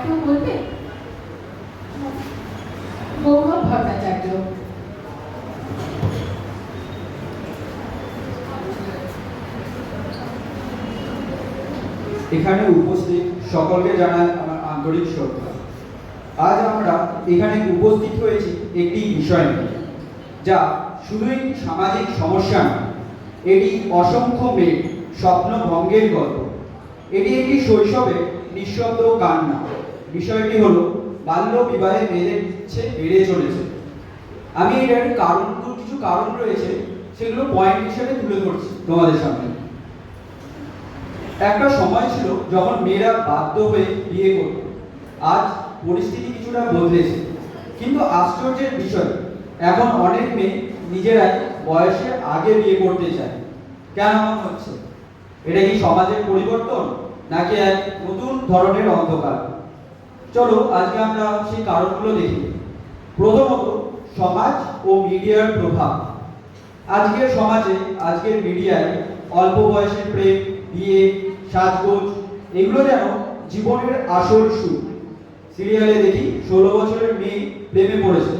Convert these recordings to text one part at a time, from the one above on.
কেউ বলবে? গৌরব ভট্টাচার্য। এখানে উপস্থিত সকলকে জানাই আমার আন্তরিক শ্রদ্ধা। আজ আমরা এখানে উপস্থিত হয়েছি একটি বিষয় নিয়ে, যা শুধুই সামাজিক সমস্যা নয়, এটি অসংখ্য মেয়ের স্বপ্নভঙ্গের গল্প। এটি একটি শৈশবের নিঃশব্দ কান্না। বিষয়টি হলো বাল্য বিবাহে মেয়েদের ইচ্ছে বেড়ে চলেছে। আমি এটার কিছু কারণ রয়েছে, সেগুলো পয়েন্ট হিসেবে তুলে ধরছি তোমাদের সামনে। একটা সময় ছিল যখন মেয়েরা বাধ্য হয়ে বিয়ে করত। আজ পরিস্থিতি কিছুটা বদলেছে, কিন্তু আশ্চর্যের বিষয়, এখন অনেক মেয়ে নিজেরাই বয়সের আগে বিয়ে করতে চায়। কেন এমন হচ্ছে? এটা কি সমাজের পরিবর্তন, নাকি এক নতুন ধরনের অন্ধকার? চলো আজকে আমরা সেই কারণগুলো দেখি। প্রথমত, সমাজ ও মিডিয়ার প্রভাব। আজকের সমাজে, আজকের মিডিয়ায় অল্প বয়সের প্রেম, বিয়ে, সাজগোজ এগুলো যেন জীবনের আসল সুর। সিরিয়ালে দেখি 16 বছরের মেয়ে প্রেমে পড়েছে,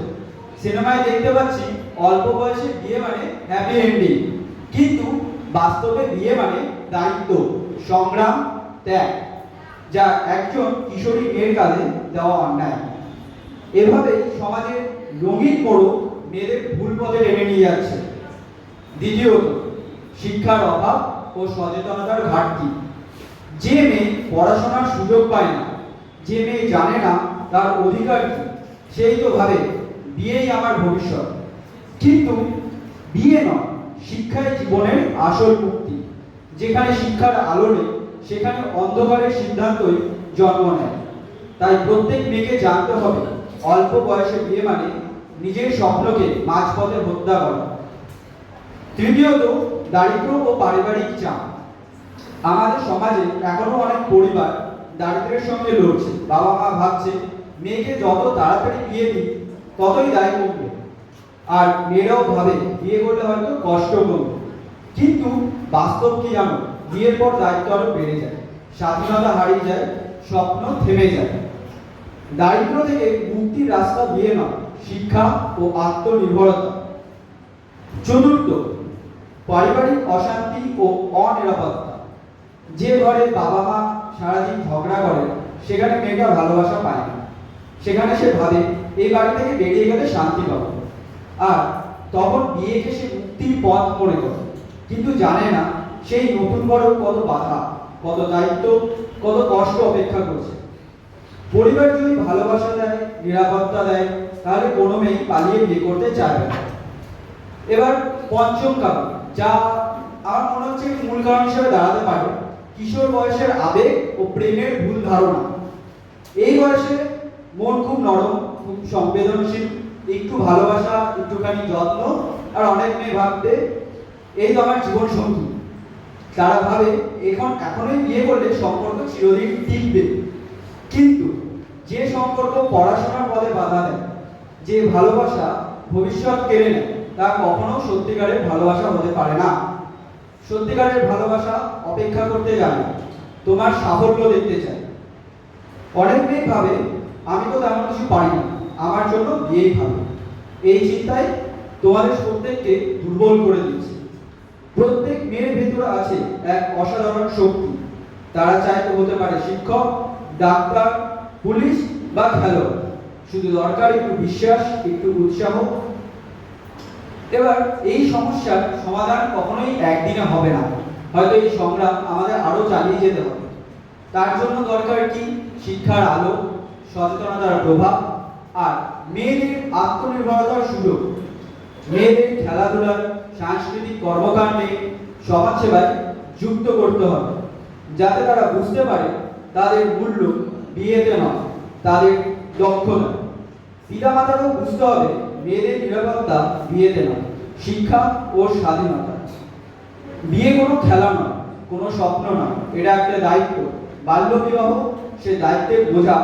সিনেমায় দেখতে পাচ্ছি অল্প বয়সে বিয়ে মানে হ্যাপি এন্ডিং। কিন্তু বাস্তবে বিয়ে মানে দায়িত্ব, সংগ্রাম, ত্যাগ, যা একজন কিশোরী মেয়ের কাঁধে দেওয়া অন্যায়। এভাবেই সমাজের রঙিন মোড় মেয়েদের ভুল পথে টেনে নিয়ে যাচ্ছে। দ্বিতীয়ত, শিক্ষার অভাব ও সচেতনতার ঘাটতি। যে মেয়ে পড়াশোনার সুযোগ পায় না, যে মেয়ে জানে না তার অধিকার কি, সেই তো ভাবে বিয়েই আমার ভবিষ্যৎ। কিন্তু বিয়ে নয়, শিক্ষাই জীবনের আসল মুক্তি। যেখানে শিক্ষার আলো নেই, সেখানে অন্ধকারের সিদ্ধান্তই জন্ম নেয়। তাই প্রত্যেক মেয়েকে জানতে হবে, অল্প বয়সে বিয়ে মানে নিজের স্বপ্নকে মাঝপথে হত্যা করা। তৃতীয়ত, দারিদ্র্য ও পারিবারিক চাপ। আমাদের সমাজে এখনো অনেক পরিবার দারিদ্র্যের সঙ্গে লড়ছে। বাবা মা ভাবছে মেয়েকে যত তাড়াতাড়ি বিয়ে দিই ততই দায় কমবে, আর মেয়েরাও ভাবে বিয়ে করলে হয়তো কষ্ট কমবে। কিন্তু বাস্তব কি জানো? বিয়ের পর দায়িত্ব আরো বেড়ে যায়, স্বাধীনতা হারিয়ে যায়, স্বপ্ন থেমে যায়। দারিদ্র থেকে মুক্তির রাস্তা বিয়ে নয়, শিক্ষা ও আত্মনির্ভরতা। চতুর্থ, পারিবারিক অশান্তি ও অনিরাপত্তা। যে ঘরে বাবা মা সারাদিন ঝগড়া করে, সেখানে মেয়েটা ভালোবাসা পায় না। সেখানে সে ভাবে এই বাড়ি থেকে বেরিয়ে গেলে শান্তি পাবে, আর তখন বিয়েকে সে মুক্তির পথ মনে করে। কিন্তু জানে না সেই নতুন বড় কত বাধা, কত দায়িত্ব, কত কষ্ট অপেক্ষা করছে। পরিবার যদি ভালোবাসা দেয়, নিরাপত্তা দেয়, তাহলে কোনো মেয়ে পালিয়ে বিয়ে করতে চাইবে না। এবার পঞ্চম কারণ, যা আমার মনে হচ্ছে মূল কারণ হিসেবে দাঁড়াতে পারে, কিশোর বয়সের আবেগ ও প্রেমের ভুল ধারণা। এই বয়সে মন খুব নরম, খুব সংবেদনশীল, একটু ভালোবাসা, একটুখানি যত্ন, আর অনেক মেয়ে ভাবতে এই তো আমার জীবন সঙ্গী। তারা ভাবে এখনই বিয়ে করলে সম্পর্ক চিরদিন টিকবে। কিন্তু যে সম্পর্ক পড়াশোনার পথে বাধা দেয়, যে ভালোবাসা ভবিষ্যৎ কেড়ে নেয়, তা কখনো সত্যিকারের ভালোবাসা হতে পারে না। সত্যিকারের ভালোবাসা অপেক্ষা করতে জানে, তোমার সাফল্য দেখতে চায়। অনেক মেয়ে ভাবে আমি তো তেমন কিছু পারি না, আমার জন্য বিয়েই ভালো। এই চিন্তায় তোমাদের প্রত্যেককে দুর্বল করে দিচ্ছে। প্রত্যেক মেয়ের ভেতরে আছে এক অসাধারণ শক্তি। তারা চাইতে হতে পারে শিক্ষক, ডাক্তার, পুলিশ বা খেলোয়াড়। শুধু দরকার একটু বিশ্বাস, একটু উৎসাহ। এবার এই সমস্যার সমাধান কখনোই একদিনে হবে না, হয়তো এই সংগ্রাম আমাদের আরো চালিয়ে যেতে হবে। তার জন্য দরকার কি? শিক্ষার আলো, সচেতনতার প্রভাব, আর মেয়েদের আত্মনির্ভরতার সুযোগ। মেয়েদের খেলাধুলার, সাংস্কৃতিক কর্মকাণ্ডে, সমাজসেবায় যুক্ত করতে হবে, যাতে তারা বুঝতে পারে তাদের মূল্য বিয়েতে নয়, তাদের দক্ষতা। পিতামাতারও বুঝতে হবে মেয়েদের নিরাপত্তা বিয়েতে নয়, শিক্ষা ও স্বাধীনতা। বিয়ে কোনো খেলা নয়, কোনো স্বপ্ন নয়, এটা একটা দায়িত্ব। বাল্য বিবাহ সে দায়িত্বের বোঝা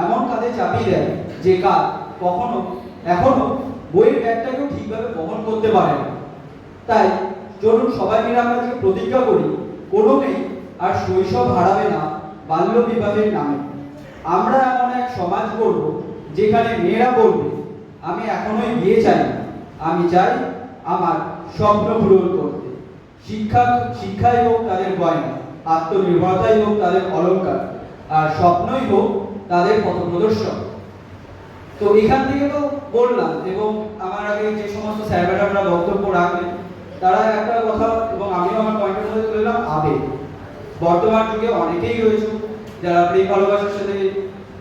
এমন কাঁধে চাপিয়ে দেয় যে কাজ এখনো বইয়ের ব্যাগটাকেও ঠিকভাবে বহন করতে পারে না। তাই চলুন সবাই মিলে আমরা যে প্রতিজ্ঞা করি, কোনো মেয়ে আর শৈশব হারাবে না বাল্য বিবাহের নামে। আমরা এমন এক সমাজ করব যেখানে মেয়েরা বলবে আমি এখনোই বিয়ে চাই না, আমি চাই আমার স্বপ্ন পূরণ করতে। শিক্ষাই হোক তাদের গয়না, আত্মনির্ভরতাই হোক তাদের অলংকার, আর স্বপ্নই হোক তাদের পথপ্রদর্শক। তো এখান থেকে তো বললাম, এবং আমার আগে যে সমস্ত স্যার ম্যাডামরা বক্তব্য রাখলেন তারা একটা কথা, এবং আমিও আমার পয়েন্টের মধ্যে তুললাম আবেগ। বর্তমান যুগে অনেকেই রয়েছে যারা প্রেম ভালোবাসার সাথে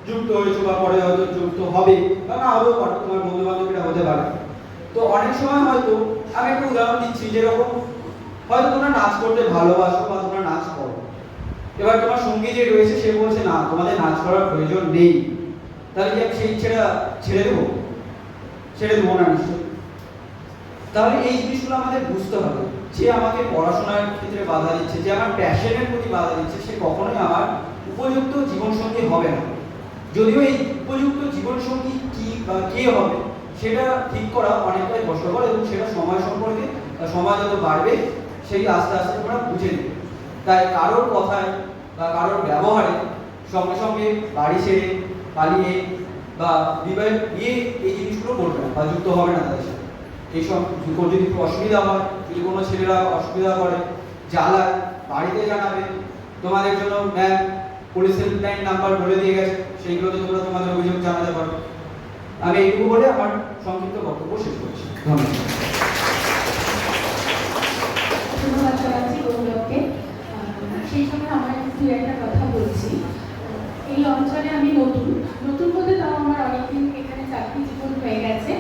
যুক্ত হয়েছে বা পরে হয়তো যুক্ত হবে বা না হলেও পারে, তোমার বন্ধু বান্ধবীরা হতে পারে। তো অনেক সময় হয়তো আমি একটা উদাহরণ দিচ্ছি, যেরকম হয়তো তোমরা নাচ করতে ভালোবাসো বা তোমরা নাচ করো, এবার তোমার সঙ্গী যে রয়েছে সে বলছে না তোমাদের নাচ করার প্রয়োজন নেই, তাহলে কি আমি সেই ইচ্ছেটা ছেড়ে দেবো? ছেড়ে দেবো না নিশ্চয়ই। তাহলে এই জিনিসগুলো আমাদের বুঝতে হবে, যে আমাকে পড়াশোনার ক্ষেত্রে বাধা দিচ্ছে, যে আমার প্যাশনের প্রতি বাধা দিচ্ছে, সে কখনোই আমার উপযুক্ত জীবনসঙ্গী হবে না। যদিও এই উপযুক্ত জীবনসঙ্গী কি বা কে হবে সেটা ঠিক করা অনেকটাই কষ্টকর, এবং সেটা সময় সম্পর্কে সময় যত বাড়বে সেই আস্তে আস্তে তোমরা বুঝে নেবে। তাই কারোর কথায় বা কারোর ব্যবহারে সঙ্গে সঙ্গে বাড়ি ছেড়ে পালিয়ে বা বিয়ে এই জিনিসগুলো করবে না বা যুক্ত হবে না তাদের সাথে। এইসব যদি একটু অসুবিধা হয়, যদি কোনো ছেলেরা অসুবিধা করে, জ্বালায়, বাড়িতে জানাবে। তোমাদের জন্য ম্যাম পুলিশ হেল্পলাইন নাম্বার বলে দিয়ে গেছে, সেইগুলোতে তোমরা তোমাদের অভিযোগ জানাতে পারো। আমি এইটুকু বলে আমার সংক্ষিপ্ত বক্তব্য শেষ করছি। ধন্যবাদ। ধন্যবাদ জানাচ্ছি গৌরবকে। সেই সঙ্গে আমার দু একটা কথা বলছি। এই অঞ্চলে আমি নতুন বলতে তাও আমার অনেকদিন এখানে চাকরি জীবন হয়ে গেছে,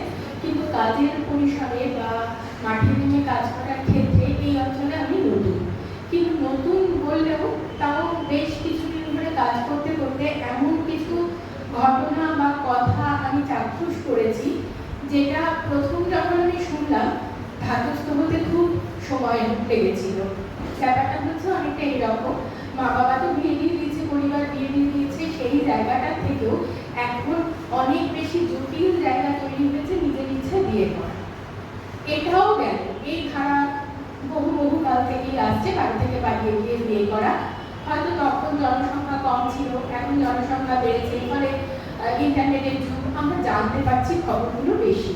কিন্তু কাজের পরিসরে বা মাঠে নেমে কাজ করার ক্ষেত্রে এই অঞ্চলে আমি নতুন। কিন্তু নতুন বললেও তাও বেশ কিছুদিন ধরে কাজ করতে করতে এমন কিছু ঘটনা বা কথা আমি চাক্ষুষ করেছি, যেটা প্রথম যখন আমি শুনলাম ধাতস্থ হতে খুব সময় লেগেছিল। ব্যাপারটা হচ্ছে অনেকটা এইরকম, মা বাবা তো বিয়ে দিয়ে দিয়েছে, পরিবার বিয়ে দিয়ে দিয়েছে, সেই জায়গাটা থেকেও এখন অনেক বেশি জটিল জায়গা তৈরি হয়েছে নিজের ইচ্ছা বিয়ে করা। এটাও গেল, এই ধারা বহু কাল থেকেই আসছে, বাড়ি থেকে পালিয়ে গিয়ে বিয়ে করা। হয়তো তখন জনসংখ্যা কম ছিল, এখন জনসংখ্যা বেড়েছে, ফলে ইন্টারনেটের যুগ, আমরা জানতে পারছি খবরগুলো বেশি।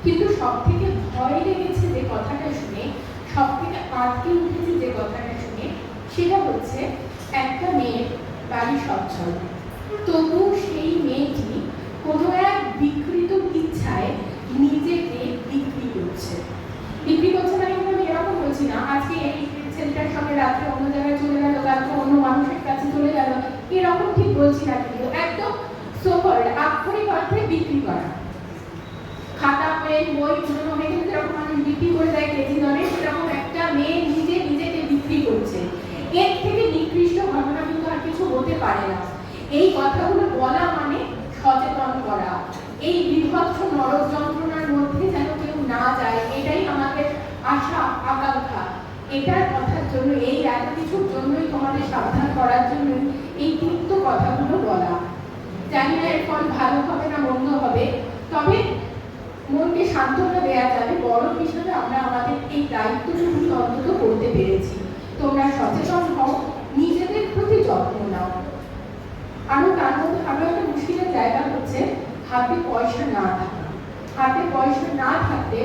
কিন্তু সব থেকে ভয় লেগেছে যে কথাটা শুনে, সব থেকে আটকে উঠেছে যে কথাটা শুনে, সেটা হচ্ছে একটা মেয়ের বাড়ি সচ্ছল, তবু সেই মেয়েটি কোনো এক বিকৃত ইচ্ছায় নিজেকে বিক্রি করছে। মানে আমি এরকম বলছি না আজকে এই ছেলেটার সঙ্গে রাত্রে অন্য জায়গায় চলে গেল, কালকে অন্য মানুষের কাছে চলে গেল, এরকম ঠিক বলছি না, কিন্তু একদম সোকল্ড আক্ষরিক অর্থে বিক্রি করা। খাতা পেন বই পুরনো হয়ে গেলে যেরকম মানুষ বিক্রি করে দেয় কেজি দরে, সেরকম একটা মেয়ে নিজেকে বিক্রি করছে। এর থেকে নিকৃষ্ট ঘটনা কিন্তু আর কিছু হতে পারে না। এই কথাগুলো বলা মানে সচেতন করা, এই বিভৎস নরক যন্ত্রণার মধ্যে যেন কেউ না যায়, এটাই আমাদের আশা আকাঙ্ক্ষা। এটার কথার জন্য, এই এত কিছুর জন্যই তোমাদের সাবধান করার জন্য এই তিক্ত কথাগুলো বলা। জানি না এর ফল ভালো হবে না মন্দ হবে, তবে মনকে সান্ত্বনা দেওয়া যাবে, বড় হিসাবে আমরা আমাদের এই দায়িত্বটুকু অন্তত করতে পেরেছি। তোমরা সচেতন হও, নিজেদের প্রতি যত্ন নাও। আরো তার মধ্যে আরো একটা মুশকিলের জায়গা হচ্ছে হাতে পয়সা না থাকা। হাতে পয়সা না থাকলে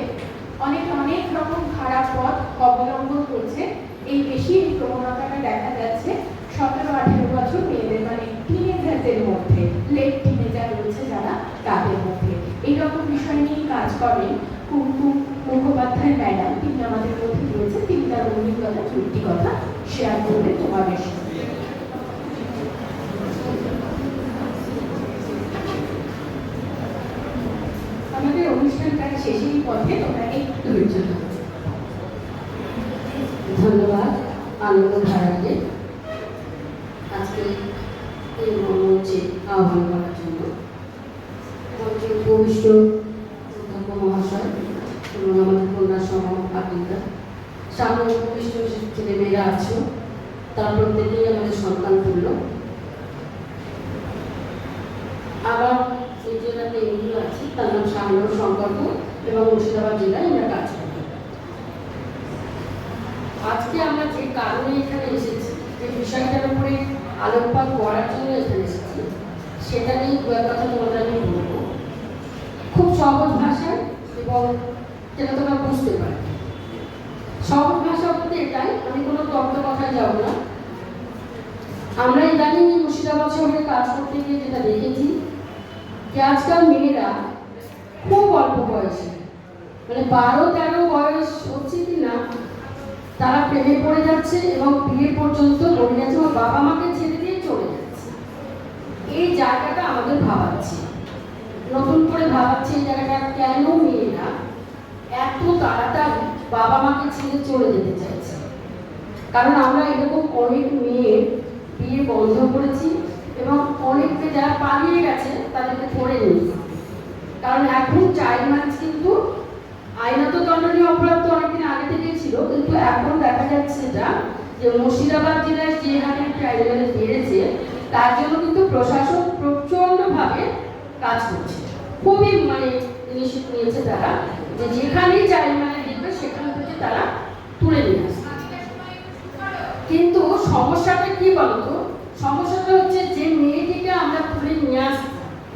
অনেক রকম খারাপ পথ অবলম্বন করছে। এই বেশি এই প্রবণতাটা দেখা যাচ্ছে 17-18 বছর মেয়েদের, মানে টিনেজারদের মধ্যে, লেট টিনেজার রয়েছে যারা, তাদের মধ্যে এইরকম বিষয় নিয়ে কাজ করেন কুমকুম মুখোপাধ্যায় ম্যাডাম। তিনি আমাদের মধ্যে রয়েছে, তিনি তার অভিজ্ঞতা যুক্তি কথা শেয়ার করবে তোমাদের সঙ্গে। আমাদের অনুষ্ঠানটার শেষের পথে তোমরা একটু ধৈর্য ধরো। ধন্যবাদ আনন্দধারাকে আজকে এই মঞ্চে আহ্বান করার জন্য। মঞ্চে উপবিষ্ট অধ্যক্ষ মহাশয় এবং আমাদের কন্যা সহ আপিকা, সামনে উপবিষ্ট ছেলে মেয়েরা আছো, তার প্রত্যেকেই আমাদের সন্তান তুল্য। আবার এই জেলাতে এগুলো আছে, তার নাম শাহনূর শঙ্করপুর এবং মুর্শিদাবাদ জেলায় আমরা কাজ করি। আজকে আমরা যে কারণে এখানে এসেছি, যে বিষয়টার উপরে আলোকপাত করার জন্য এখানে এসেছি, সেটা নিয়ে দু এক কথা তোমাদের আমি বলবো খুব সহজ ভাষায়, এবং যেটা তোমরা বুঝতে পারবে। সহজ ভাষা বলতে এটাই, আমি কোনো তত্ত্ব কথায় যাবো না। আমরা ইদানিং মুর্শিদাবাদ শহরে কাজ করতে গিয়ে যেটা দেখেছি যে আজকাল মেয়েরা খুব অল্প বয়সে, মানে 12-13 বয়স হচ্ছে কি না, তারা প্রেমে পড়ে যাচ্ছে এবং বিয়ে পর্যন্ত করে যাচ্ছে এবং বাবা মাকে ছেড়ে দিয়ে চলে যাচ্ছে। এই জায়গাটা আমাদের ভাবাচ্ছে, নতুন করে ভাবাচ্ছে এই জায়গাটা, কেন মেয়েরা এত তাড়াতাড়ি বাবা মাকে ছেড়ে চলে যেতে চাইছে। কারণ আমরা এরকম অনেক মেয়ের বিয়ে বন্ধ করেছি এবং অনেককে যারা পালিয়ে গেছে তাদেরকে ধরে নিয়েছি। কারণ এখন চাইল্ড ম্যারেজ কিন্তু আইনত দণ্ডনীয় অপরাধ তো অনেকদিন আগে থেকেই ছিল, কিন্তু এখন দেখা যাচ্ছে এটা যে মুর্শিদাবাদ জেলায় যে হারে চাইল্ড ম্যারেজ বেড়েছে, তার জন্য কিন্তু প্রশাসন প্রচণ্ডভাবে কাজ করছে। খুবই মানে ইনিশিয়েটিভ নিয়েছে তারা, যে যেখানেই চাইল্ড ম্যারেজ দেখবে সেখান থেকে তারা তুলে নিয়ে আসছে। কিন্তু সমস্যাটা কি বলতো, সমস্যাটা হচ্ছে যে মেয়েটিকে আমরা তুলে নিয়ে আসছি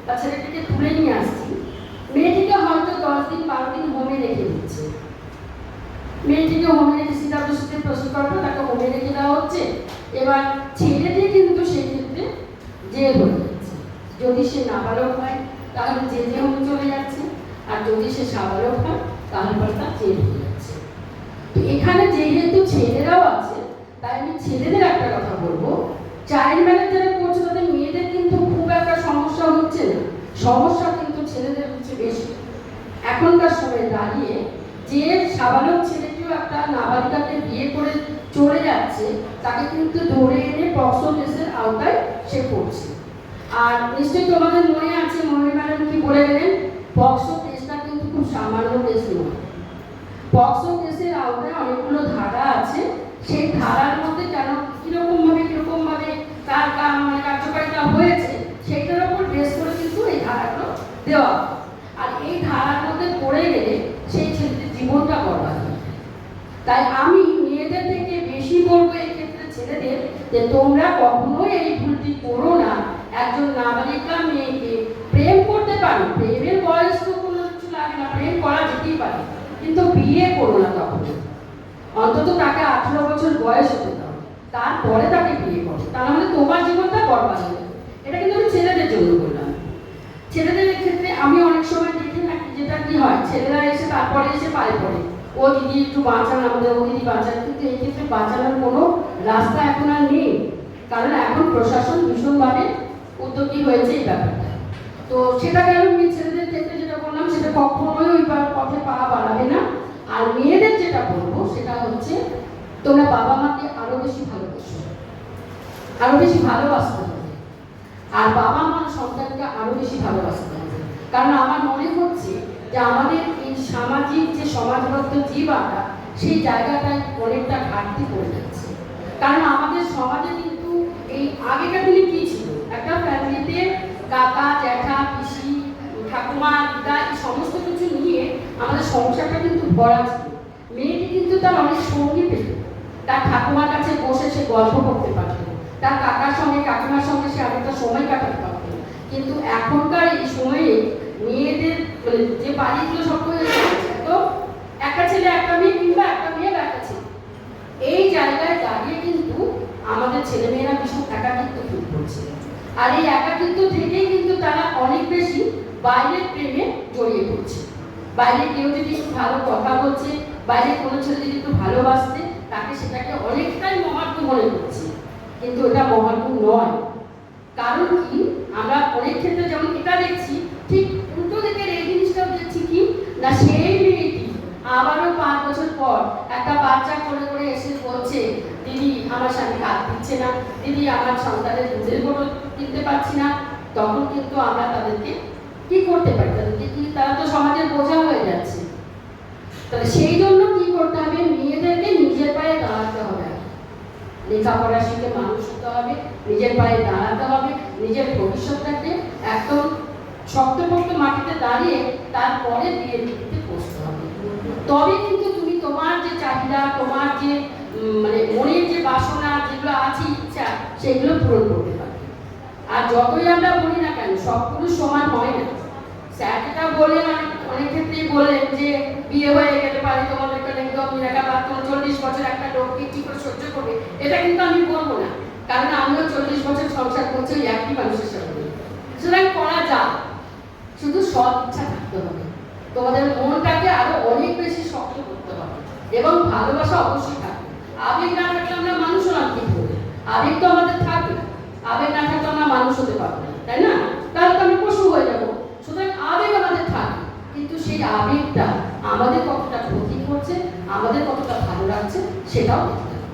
বা ছেলেটিকে তুলে নিয়ে আসছি, মেয়েটিকে হয়তো 10 দিন 12 দিন হোমে রেখে দিচ্ছে। মেয়েটিকে হোমে রেখে সিডাব্লিউসিতে প্রস্তুত করবে, তাকে হোমে রেখে দেওয়া হচ্ছে। এবার ছেলেটি কিন্তু সেই ক্ষেত্রে জেল হয়ে যাচ্ছে। যদি সে নাবালক হয় তাহলে জেলে হোমে চলে যাচ্ছে, আর যদি সে সাবালক হয় তাহলে পরে তার জেল হয়ে যাচ্ছে। তো এখানে যেহেতু ছেলেরাও আছে, তাই আমি ছেলেদের একটা কথা বলবো, চাইল্ড ম্যারেজ যারা করছে তাদের মেয়েদের কিন্তু খুব একটা সমস্যা হচ্ছে না, সমস্যা কিন্তু ছেলেদের হচ্ছে বেশি। এখনকার সময়ে দাঁড়িয়ে যে সাবালক ছেলেটিও একটা নাবালিকাকে বিয়ে করে চলে যাচ্ছে, তাকে কিন্তু ধরে এনে পক্সো কেসের আওতায় সে পড়ছে। আর নিশ্চয়ই তোমাদের মনে আছে মনে ম্যাডাম কি বলে গেলেন, পক্সো কেসটা কিন্তু খুব সামান্য কেস নয়। পক্সো কেসের আওতায় অনেকগুলো ধারা আছে, সেই ধারার মধ্যে কেন কিরকম ভাবে তার মানে কার্যকারিতা হয়েছে সেইটার উপর বেস করে কিন্তু এই ধারাগুলো দেওয়া। আর এই ধারার মধ্যে পড়ে গেলে সেই ছেলেটির জীবনটা বরবাদ হয়। তাই আমি মেয়েদের থেকে বেশি বলবো এই ক্ষেত্রে ছেলেদের, যে তোমরা কখনোই এই ভুলটি করো না। একজন নাবালিকা মেয়েকে প্রেম করতে পারো, প্রেমের বয়স তো কোনো কিছু লাগে না, প্রেম করা যেতেই পারে, কিন্তু বিয়ে করো না তখন। অন্তত তাকে 18 বছর বয়স হতে দাও, তারপরে তাকে বিয়ে করো, তাহলে তোমার জীবনটা বরবাদ হয়ে যাবে। এটা কিন্তু আমি ছেলেদের জন্য বললাম। ছেলেদের ক্ষেত্রে আমি অনেক সময় দেখি না যেটা কি হয়, ছেলেরা এসে তারপরে এসে পায়ে পড়ে, ও দিদি একটু বাঁচান আমাদের, ও দিদি বাঁচান, কিন্তু এই ক্ষেত্রে বাঁচানোর কোনো রাস্তা এখন আর নেই। কারণ এখন প্রশাসন ভীষণভাবে উদ্যোগী হয়েছে এই ব্যাপারটা। তো সেটাকে আমি ছেলেদের ক্ষেত্রে যেটা বললাম, সেটা কখনোই ওই পথে পা বাড়াবে না। আর মেয়েদের যেটা বলবো সেটা হচ্ছে, তোমরা বাবা মাকে আরো বেশি ভালোবাসো, আরো বেশি ভালোবাসতে হবে, আর বাবা মা সন্তানকে আরো বেশি ভালোবাসতে হবে। কারণ আমার মনে হচ্ছে যে আমাদের এই সামাজিক যে সমাজবদ্ধ জীবনটা, সেই জায়গাটায় অনেকটা ঘাটতি পড়ে যাচ্ছে। কারণ আমাদের সমাজে কিন্তু এই আগেকার দিনে কি ছিল, একটা ফ্যামিলিতে কাকা জ্যাঠা পিসি ঠাকুমা দিদা এই সমস্ত কিছু নিয়ে আমাদের সংসারটা কিন্তু ভরা ছিল। মেয়েটি কিন্তু তার অনেক সঙ্গী পেত, তার ঠাকুমার কাছে বসে সে গল্প করতে পারত, তার কাকার সঙ্গে কাকিমার সঙ্গে সে আরেকটা সময় কাটাতে পারত। কিন্তু এখনকার এই সময়ে মেয়েদের মানে যে বাড়িগুলো সব হয়ে যাচ্ছে, তো একটা ছেলে একটা মেয়ে কিংবা একটা মেয়ে একটা ছেলে, এই জায়গায় দাঁড়িয়ে কিন্তু আমাদের ছেলেমেয়েরা ভীষণ একাকিত্ব ফিল করছে। আর এই একাকিত্ব থেকেই কিন্তু তারা অনেক বেশি বাইরের প্রেমে জড়িয়ে পড়ছে। বাইরে কেউ যদি একটু ভালো কথা বলছে, বাইরে কোনো ছেলে যদি একটু ভালোবাসছে, তাকে সেটাকে অনেকটাই মহাত্ম মনে করছে, কিন্তু এটা মহাত্ম নয়। কারণ কি, আমরা অনেক ক্ষেত্রে যেমন এটা দেখছি, ঠিক উল্টো দিকের এই জিনিসটাও দেখছি কি না, সেই মেয়েটি আবারও 5 বছর পর একটা বাচ্চা করে এসে বলছে, দিদি আমার স্বামী কাজ দিচ্ছে না, দিদি আমার সন্তানের দুধের বোতল কিনতে পারছি না। তখন কিন্তু আমরা তাদেরকে কি করতে পারি, তাদেরকে কি, তারা তো সমাজের বোঝা হয়ে যাচ্ছে। তাহলে সেই জন্য কি করতে হবে, মেয়েদেরকে নিজের পায়ে দাঁড়াতে হবে, লেখাপড়া শিখে মানুষ হতে হবে, নিজের পায়ে দাঁড়াতে হবে, নিজের ভবিষ্যৎটাকে একদম শক্তপোক্ত মাটিতে দাঁড়িয়ে তারপরে বিয়ে দিতে বসতে হবে। তবে কিন্তু তুমি তোমার যে চাহিদা, তোমার যে মানে মনের যে বাসনা যেগুলো আছে, ইচ্ছা, সেগুলো পূরণ করতে পারবে। আর যতই আমরা বলি না কেন সব পুরুষ সমান হয় না। স্যার যেটা বললেন, অনেক ক্ষেত্রেই বললেন যে বিয়ে হয়ে গেলে পারে তোমাদের একদম নিরাকার, তোমার 40 বছর একটা লোককে কি করে সহ্য করবে, এটা কিন্তু আমি বলবো না, কারণ আমিও 40 বছর সংসার করছি ওই একই মানুষের সঙ্গে। সুতরাং করা যায়, শুধু সৎ ইচ্ছা থাকতে হবে, তোমাদের মনটাকে আরো অনেক বেশি শক্ত করতে হবে এবং ভালোবাসা অবশ্যই থাকবে। আবেগ না থাকলে আমরা মানুষ হলাম কি করে? আবেগ তো আমাদের থাকবে, আবেগ না থাকলে আমরা মানুষ হতে পারবো না, তাই না? তাহলে তো আমি পশু হয়ে যাবো। সুতরাং আবেগ আমাদের থাকে, কিন্তু সেই আবেগটা আমাদের কতটা ক্ষতি করছে, আমাদের কতটা ভালো লাগছে সেটাও দেখতে হবে।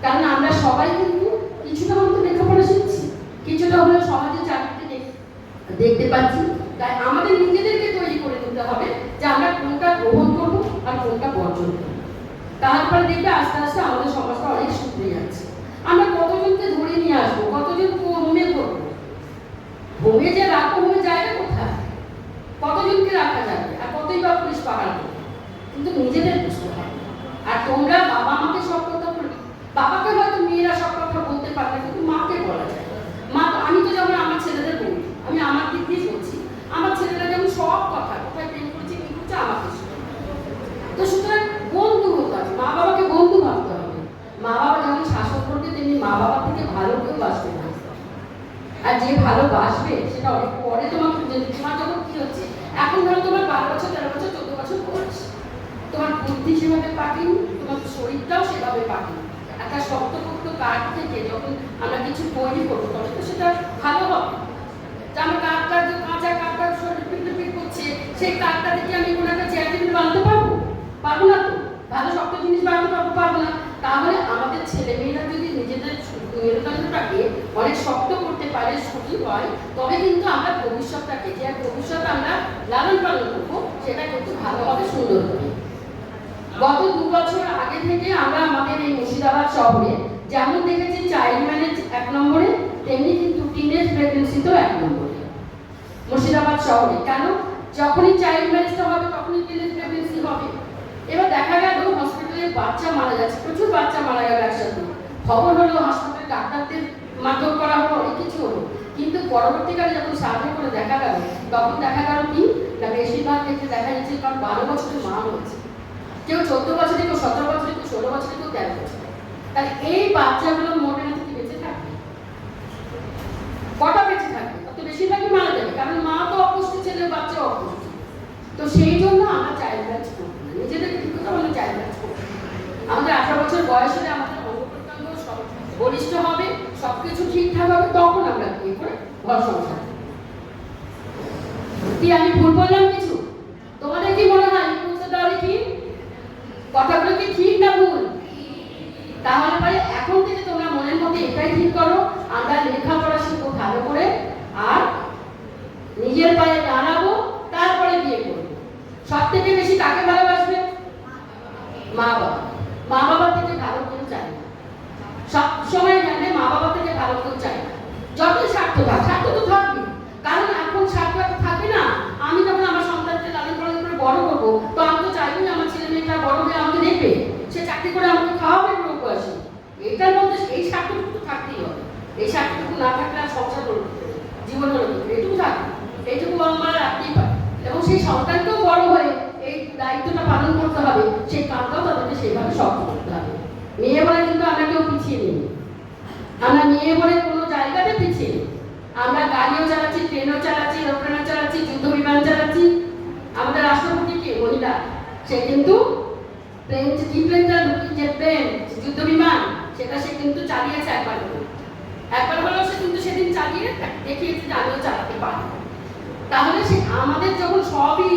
কারণ আমরা সবাই কিন্তু কিছুটা হয়তো লেখাপড়া শিখছি, কিছুটা হলেও সমাজের চাকরিতে দেখতে পাচ্ছি। তাই আমাদের নিজেদেরকে তৈরি করে নিতে হবে যে আমরা কোনটা গ্রহণ করব আর কোনটা বর্জন করব। তারপরে দেখবে আস্তে আস্তে আমাদের সমাজটা অনেক শুধরে যাচ্ছে। আমরা কতজনকে ধরে নিয়ে আসবো, কতজন হোমে করবো, হোমে যে রাখবো, হোমে জায়গা কোথায়, কতজনকে রাখা যাবে, আর কতই বা পুলিশ পাহাড় করবে, কিন্তু নিজেদের বুঝতে হবে। আর তোমরা বাবা মাকে সব কথা বলবে, বাবাকে হয়তো মেয়েরা সব কথা বলতে পারে না, কিন্তু মাকে বলা যায়। মা, আমি তো যেমন আমার ছেলেদের বলি, আমি আমার দিক দিয়ে বলছি, আমার ছেলেরা যেমন সব কথা, কোথায় প্রেম করছে কি করছে আমাকে শোনে। তো সুতরাং বন্ধু হতে হবে, মা বাবাকে বন্ধু ভাবতে হবে। মা বাবা যেমন শাসন করবে, তেমনি মা বাবা থেকে ভালো কেউ বাঁচবে না। আর যে ভালোবাসবে সেটা অনেক পরে তোমাকে খুঁজে, তোমার যখন কি হচ্ছে, এখন ধরো তোমার 12 বছর 13 বছর 14 বছর বয়স, তোমার বুদ্ধি সেভাবে পাকেনি, তোমার শরীরটাও সেভাবে পাকেনি। একটা শক্তপোক্ত কাঠ থেকে যখন আমরা কিছু তৈরি করবো তবে তো সেটা ভালো হবে। আমার কাঠটা যে কাঁচা কাঠটা শরীর পিট করছে, সেই কাঠটা থেকে আমি কোনো একটা চেয়ার টেবিল বানাতে পারবো? পারবো না তো। ভালো শক্ত জিনিস বানাতে পারবো? পারবো না। তাহলে আমাদের ছেলে মেয়েরা যদি নিজেদের মেরুদণ্ডটাকে অনেক শক্ত করতে পারে, সঠিক হয়, তবে কিন্তু আমরা ভবিষ্যৎটাকে, যে ভবিষ্যৎ আমরা লালন পালন করবো, সেটা কিন্তু ভালোভাবে সুন্দর হবে। গত 2 বছর আগে থেকে আমরা আমাদের এই মুর্শিদাবাদ শহরে যেমন দেখেছি চাইল্ড ম্যারেজ 1 নম্বরে, তেমনি কিন্তু টিনেজ প্রেগন্যান্সিতেও 1 নম্বরে মুর্শিদাবাদ শহরে। কেন? যখনই চাইল্ড ম্যারেজটা হবে তখনই টিনেজ প্রেগন্যান্সি হবে। এবার দেখা গেল হসপিটালে বাচ্চা মারা যাচ্ছে, প্রচুর বাচ্চা মারা গেল একসাথে, খবর হলো, হাসপাতালে ডাক্তারদের মারধর করা হলো, অনেক কিছু হলো, কিন্তু পরবর্তীকালে যখন সার্ভে করে দেখা গেল, তখন দেখা গেল কি না, বেশিরভাগ ক্ষেত্রে দেখা যাচ্ছে কারণ 12 বছরের মা হয়েছে, কেউ 14 বছরে, কেউ 17 বছরে, কেউ 16 বছরে, কেউ 13 বছরে। তাহলে এই বাচ্চাগুলোর মোটামুটি কি বেঁচে থাকবে? কটা বেঁচে থাকবে? তো বেশিরভাগই মারা যাবে, কারণ মা তো অপুষ্টি, ছেলে বাচ্চা অপুষ্টি। তো সেই জন্য আমরা চাইল্ড ম্যারেজ করবো না, নিজেদেরকে ঠিক কথা বলে চাইল্ড ম্যারেজ করবো। আমাদের 18 বছর বয়স হলে আমাদের অঙ্গ প্রত্যঙ্গ সব বলিষ্ঠ হবে, সবকিছু ঠিকঠাক হবে, তখন আমরা বিয়ে করে ঘর সংসার। কি আমি ভুল বললাম কিছু? তোমাদের কি মনে হয় বুঝতে পারলে কি কথাগুলো কি ঠিক না ভুল? তাহলে পরে এখন থেকে তোমরা মনের মধ্যে এটাই ঠিক করো, আমরা লেখাপড়া শিখবো ভালো করে, আর নিজের পায়ে দাঁড়াবো, তারপরে বিয়ে করবো। সব থেকে বেশি কাকে ভালোবাসবে? মা বাবা। মা বাবা থেকে ভালো কেউ চায় না, সব সময় জানবে মা বাবা থেকে ভালো কেউ চায় না। যতই স্বার্থ থাক, স্বার্থ তো থাকবে, কারণ এখন স্বার্থ থাকবে না। আমি যখন আমার সন্তানকে লালন পালন করে বড় করবো, তো আমি তো চাইবই আমার ছেলে মেয়েটা বড় হয়ে আমাকে দেখবে, সে চাকরি করে আমাকে খাওয়াবে পুরো বয়সে। এটার মধ্যে এই স্বার্থটুকু তো থাকতেই হবে। এই স্বার্থটুকু না থাকলে আর সংসার হলো কি করে, জীবন হলো কি করে? এটুকু থাকবে, এইটুকু আমরা রাখতেই পারি। এবং সেই সন্তানকেও বড় হয়ে এই দায়িত্বটা পালন করতে হবে, সেই কাজটাও তাদেরকে সেইভাবে শক্ত করতে হবে। মেয়ে বলে কিন্তু আমরা কেউ পিছিয়ে নেই, আমরা মেয়ে বলে কোনো জায়গাতে পিছিয়ে নেই। আমরা গাড়িও চালাচ্ছি, ট্রেনও চালাচ্ছি, এরোপ্লেনও চালাচ্ছি, যুদ্ধ বিমান চালাচ্ছি। আমাদের রাষ্ট্রপতি কে? মহিলা। সে কিন্তু প্লেন, কি প্লেনটা, যে প্লেন, যুদ্ধ বিমান, সেটা সে কিন্তু চালিয়েছে একবার হলেও সে কিন্তু সেদিন চালিয়ে দেখিয়েছে যে আমিও চালাতে পারি। তাহলে সে আমাদের যখন সবই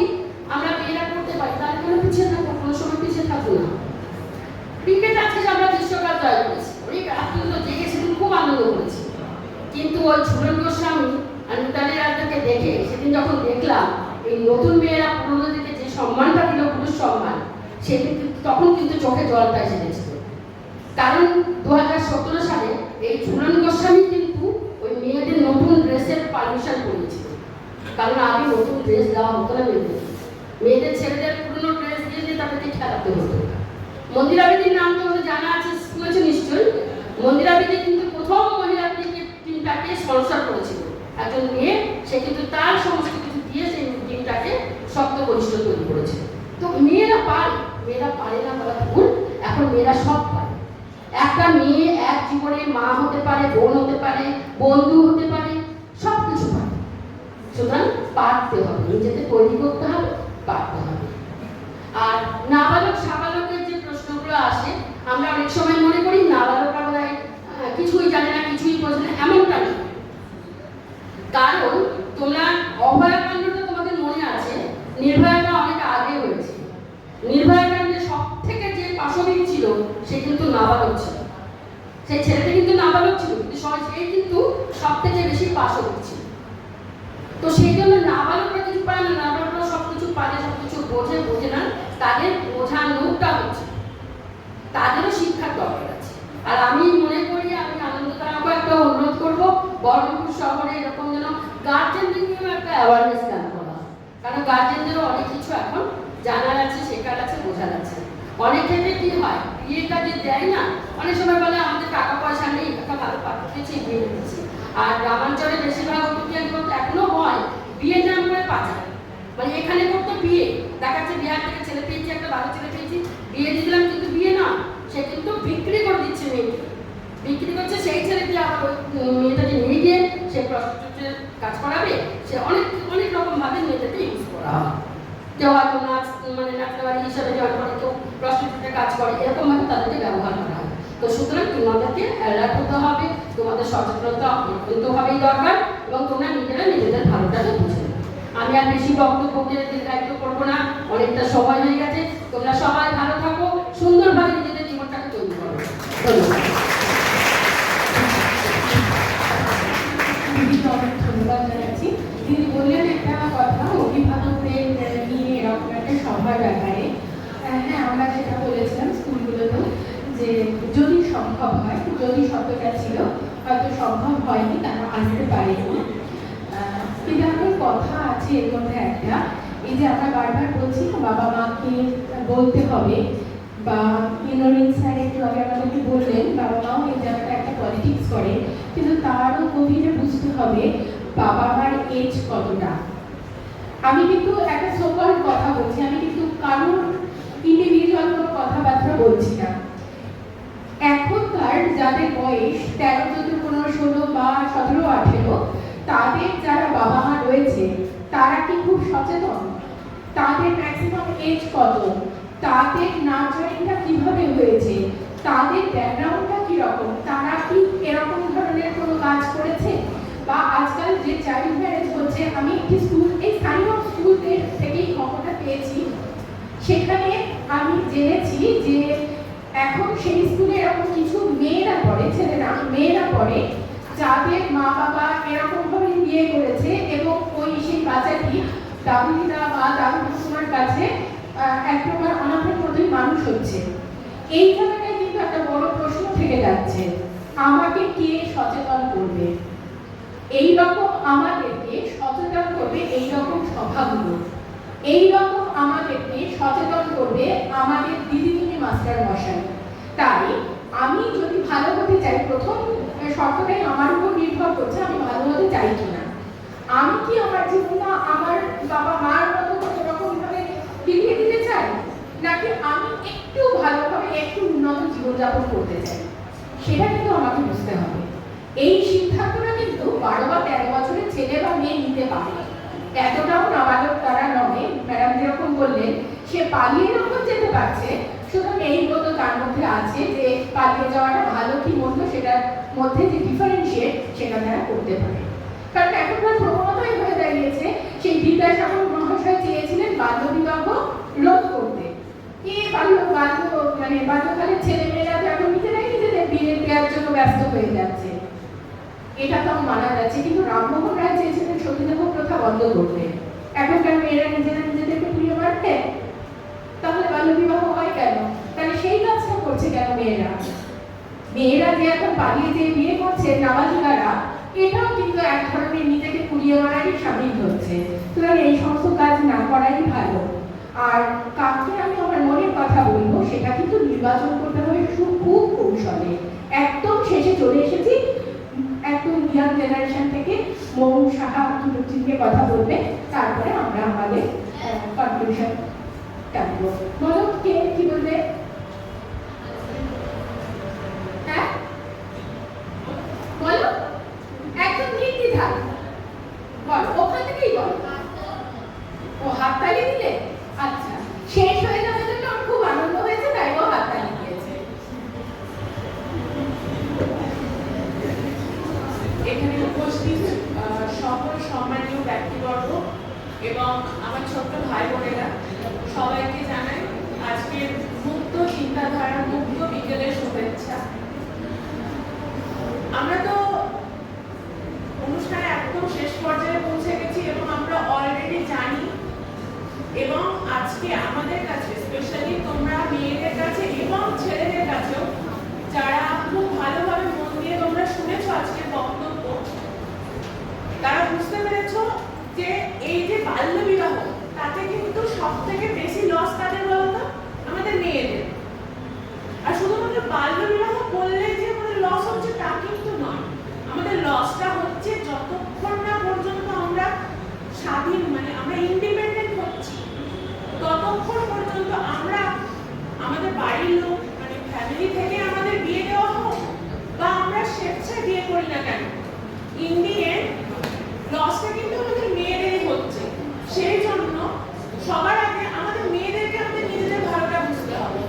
আমরা মেয়েরা করতে পারি, তাহলে কোনো পিছিয়ে থাকবো? কোনো সময় পিছিয়ে থাকবো না। ক্রিকেট আজকে আমরা বিশ্বকাপ জয় করেছি, অনেক আনন্দ জেগে, সেদিন খুব আনন্দ করেছি। কিন্তু ওই ঝুলন গোস্বামী আর মিতালি রায়কে দেখে সেদিন যখন দেখলাম এই নতুন মেয়েরা পুরোনোদেরকে যে সম্মানটা দিল, পুরুষ সম্মান, সেদিন তখন কিন্তু চোখে জলটা এসে গেছিল। কারণ 2017 সালে এই ঝুলন গোস্বামী কিন্তু ওই মেয়েদের নতুন ড্রেসের পারমিশন করেছিল, কারণ আগে নতুন ড্রেস দেওয়া হতো না মেয়েদের ছেলেদের পুরনো ড্রেস দিয়ে তাদেরকে খেলাতে হতো। মন্দিরা বিদির নাম তো জানা আছে, শুনেছে নিশ্চয়ই। মন্দিরা বিদি কিন্তু প্রথম মহিলা টিমটাকে স্পন্সর করেছিল একজন মেয়ে, সে কিন্তু তার সমস্ত কিছু দিয়ে সেই টিমটাকে শক্ত বলিষ্ঠ তৈরি করেছে। তো মেয়েরা পারে না বলা ভুল, এখন মেয়েরা সব পারে। একটা মেয়ে এক জীবনে মা হতে পারে, বোন হতে পারে, বন্ধু হতে পারে, সব কিছু পারে। সুতরাং পারতে হবে, নিজেকে তৈরি করতে হবে, পারতে হবে। আর নাবালক সাবালকের যে প্রশ্নগুলো আসে, আমরা অনেক সময় মনে করি নাবালকরা বোধহয় কিছুই জানে না, কিছুই বোঝে না, এমনটা না। কারণ তোমরা অভয়াকাণ্ডটা তোমাদের মনে আছে, নির্ভয়াটা অনেক আগে হয়েছে। নির্ভয়াকাণ্ডে সব থেকে যে পাশবিক ছিল সে কিন্তু নাবালক ছিল। সেই ছেলেটা কিন্তু নাবালক ছিল, কিন্তু সেই কিন্তু সব থেকে বেশি পাশবিক ছিল। তো সেই জন্য নাবালকরা কিছু পারে না, নাবালকরা সব কিছু পারে, সব কিছু বোঝে না, তাদের বোঝানোটা হচ্ছে, তাদেরও শিক্ষার দরকার আছে। আর আমি মনে করি, আমি আনন্দতারাকে একটা অনুরোধ করবো, বহরমপুর শহরে এরকম যেন গার্জেনদের নিয়েও একটা অ্যাওয়ারনেস ক্যাম্প করা, কারণ গার্জেনদেরও অনেক কিছু এখন জানার আছে, শেখার আছে, বোঝার আছে। অনেক ক্ষেত্রে কি হয়, বিয়েটা যে দেয় না, অনেক সময় বলে আমাদের টাকা পয়সা নেই, একটা ভালো পাত্র পেয়েছি, বিয়ে দিচ্ছি। আর গ্রামাঞ্চলে বেশিরভাগ এখনো হয় বিয়ের নাম করে পাচার, মানে এখানে করতো বিয়ে, দেখাচ্ছে বিহার থেকে ছেলে পেয়েছি, একটা ভালো ছেলে পেয়েছি, বিয়ে দিয়ে দিলাম, কিন্তু বিয়ে না, সে কিন্তু বিক্রি করে দিচ্ছে মেয়েকে, বিক্রি করছে। সেই ছেলেটি আবার ওই মেয়েটাকে নিয়ে গিয়ে সে প্রস্টিটিউটের কাজ করাবে, সে অনেক অনেক রকম ভাবে মেয়েটাকে ইউজ করা হয়। কেউ হয়তো নাচতে হিসাবে জয়েন করে, কেউ প্রস্টিটিউটের কাজ করে, এরকম ভাবে তাদেরকে ব্যবহার করা হয়। তো সুতরাং তোমাদেরকে অ্যালার্ট হতে হবে, তোমাদের সচেতনতা অত্যন্তভাবেই দরকার, এবং তোমরা নিজেরা নিজেদের ভালোটাকে বুঝে। আমি আর বেশি বক্তব্যকে দীর্ঘায়িত করবো না, অনেকটা সময় হয়ে গেছে। তোমরা সবাই ভালো থাকো, সুন্দরভাবে নিজেদের জীবনটাকে তৈরি করো। দিদিকে অনেক ধন্যবাদ জানাচ্ছি। দিদি বললেন একটা কথা অভিভাবকদের নিয়ে এরকম একটা সভার ব্যাপারে। হ্যাঁ, আমরা যেটা বলেছিলাম স্কুলগুলোতেও, যে যদি সম্ভব হয়, যদি শব্দটা ছিল, হয়তো সম্ভব হয়নি, তারা আসতে পারেনি। কিন্তু আমার কথা আছে এর মধ্যে একটা, এই যে আমরা বারবার বলছি বাবা মাকে বলতে হবে, বা ইনোরিন স্যার একটু আগে আমাদেরকে বললেন বাবা মাও এই জায়গাটা একটা পলিটিক্স করে, কিন্তু তারও গভীরে বুঝতে হবে বাবা মার এজ কতটা। আমি কিন্তু একটা সোকল কথা বলছি, আমি কিন্তু কারোর ইন্ডিভিজুয়াল কোনো কথাবার্তা বলছি না। এখনকার যাদের বয়স 13, 14, 15, 16 বা 17, 18, তাদের যারা বাবা মা রয়েছে তারা কি খুব সচেতন? তাদের ম্যাক্সিমাম এজ কত? তাদের নার্চারিংটা কিভাবে হয়েছে? তাদের ব্যাকগ্রাউন্ডটা কিরকম? তারা কি এরকম ধরনের কোনো কাজ করেছে? বা আজকাল যে চাইল্ড ম্যারেজ হচ্ছে, আমি একটি স্কুল, এই সাইন অফ স্কুলের থেকেই খবরটা পেয়েছি, সেখানে আমি জেনেছি যে এখন সেই স্কুলে এরকম কিছু মেয়েরা পড়ে, ছেলেরা মেয়েরা পড়ে, যাদের মা বাবা এরকম ভাবে বিয়ে করেছে, এবং ওই সেই বাচ্চাটি দাদুদিদা বা দাদু ঠাকুমার কাছে এক প্রকার অনাথের মতোই মানুষ হচ্ছে। এই জায়গাটায় কিন্তু একটা বড় প্রশ্ন থেকে যাচ্ছে, আমাকে কে সচেতন করবে? এই রকম আমাদেরকে সচেতন করবে এই রকম সভাগুলো, এই রকম আমাদেরকে সচেতন করবে আমাদের দিদিমণি মাস্টার মশাই। তাই আমি যদি ভালো হতে চাই, প্রথম শর্তটাই আমার উপর নির্ভর করছে আমি ভালো হতে চাই কিনা। আমি কি আমার জীবনটা আমার বাবা মার মতো কোনো রকম ভাবে বিলিয়ে দিতে চাই, নাকি আমি একটু ভালোভাবে একটু উন্নত জীবনযাপন করতে চাই, সেটা কিন্তু আমাকে বুঝতে হবে। এই সিদ্ধান্তটা কিন্তু 12 বা 13 বছরের ছেলে বা মেয়ে নিতে পারে, এতটাও নাবালক তারা নয়। ম্যাডাম যেরকম বললেন, সে পালিয়ে যখন যেতে পারছে, সুতরাং এই মতো তার মধ্যে আছে যে পালিয়ে যাওয়াটা ভালো কি মন্দ সেটার মধ্যে যে ডিফারেন্সিয়েট, সেটা তারা করতে পারে। কারণ এখনকার প্রবণতাই হয়ে দাঁড়িয়েছে, সেই বিদ্যাসাগর মহাশয় চেয়েছিলেন বাল্য বিবাহ রোধ করতে। বাল্যকালের ছেলেমেয়েরা এখন নিজেরাই নিজেদের বিয়ে দেওয়ার জন্য ব্যস্ত হয়ে যাচ্ছে, এটা তো মানা যাচ্ছে। কিন্তু রামমোহন রায় চেয়েছিলেন সতীদাহ প্রথা বন্ধ করতে। এখনকার মেয়েরা নিজেরা নিজেদেরকে প্রিয় মানতে, তাহলে বাল্য বিবাহ হয় কেন? তাহলে সেই কাজটা করছে কেন মেয়েরা? মেয়েরা যে এখন পালিয়ে যে বিয়ে করছে নাবালিকারা, এটাও কিন্তু এক ধরনের নিজেকে কুড়িয়ে মারারই সামিল হচ্ছে। সুতরাং এই সমস্ত কাজ না করাই ভালো। আর কাকে আমি আমার মনের কথা বলবো, সেটা কিন্তু নির্বাচন করতে হবে খুব কৌশলে। একদম শেষে চলে এসেছি, একদম ইয়াং জেনারেশন থেকে মৌ সাহা তিনটে কথা বলবে, তারপরে আমরা আমাদের কনক্লুশন টানবো। বলো কে কি বলবে? হ্যাঁ বলো, একদম নির্দ্বিধায় বলো, ওখান থেকেই বলো। ও হাততালি দিলে? আচ্ছা, শেষ হয়ে যাওয়ার জন্য আমার খুব আনন্দ হয়েছে, তাই ও হাততালি দিয়েছে। এখানে উপস্থিত সকল সম্মানীয় ব্যক্তিবর্গ এবং আমার ছোট্ট ভাই বোনেরা, সবাইকে জানাই আজকের মুক্ত চিন্তাধারা, মুক্ত বিকেলের শুভেচ্ছা। আমরা তো অনুষ্ঠানে একদম শেষ পর্যায়ে পৌঁছে গেছি এবং আমরা অলরেডি জানি, এবং আজকে আমাদের কাছে স্পেশালি তোমরা মেয়েদের কাছে এবং ছেলেদের কাছেও যারা খুব ভালোভাবে মন দিয়ে তোমরা শুনেছো আজকের বক্তব্য, তারা বুঝতে পেরেছো যে এই যে বাল্য বিবাহ, তাতে কিন্তু সব থেকে বেশি লস কাদের বলতো? আমাদের মেয়েদের। আর শুধুমাত্র বাল্য বিবাহ করলে যে আমাদের লস হচ্ছে তা কিন্তু নয়। আমাদের লসটা হচ্ছে যতক্ষণ না পর্যন্ত আমরা স্বাধীন, মানে আমরা ইন্ডিপেন্ডেন্ট হচ্ছি, ততক্ষণ পর্যন্ত আমরা আমাদের বাড়ির লোক মানে ফ্যামিলি থেকে আমাদের বিয়ে দেওয়া হোক বা আমরা স্বেচ্ছায় বিয়ে করি না কেন, ইন দি এন্ড লসটা কিন্তু আমাদের মেয়েদেরই হচ্ছে। সেই জন্য সবার আগে আমাদের মেয়েদেরকে আমাদের নিজেদের ভালোটা বুঝতে হবে।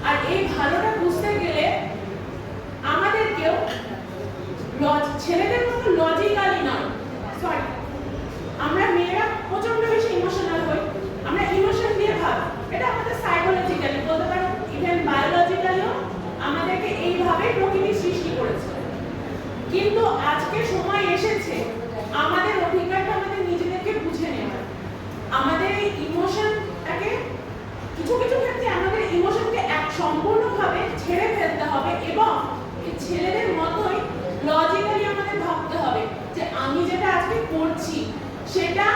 আর এই ভালোটা বুঝতে গেলে আমাদেরকেও ছেলেদের মতো লজিক্যালি নয়, সরি, আমরা মেয়েরা প্রচন্ড বেশি ইমোশনাল হই, আমরা ইমোশন দিয়ে ভাবি, এটা আমাদের সাইকোলজিক্যালি বলতে পারো, ইভেন বায়োলজিক্যালিও আমাদেরকে এইভাবে প্রকৃতি সৃষ্টি করেছে। কিন্তু আজকে সময় এসেছে আমাদের অধিকারটা আমাদের নিজেদেরকে বুঝে নেওয়ার। আমাদের এই ইমোশনটাকে কিছু কিছু ক্ষেত্রে আমাদের ইমোশনকে সম্পূর্ণভাবে ছেড়ে ফেলতে হবে এবং ছেলেদের মতোই লজিক্যালি আমাদের ভাবতে হবে যে আমি যেটা আজকে করছি সেটা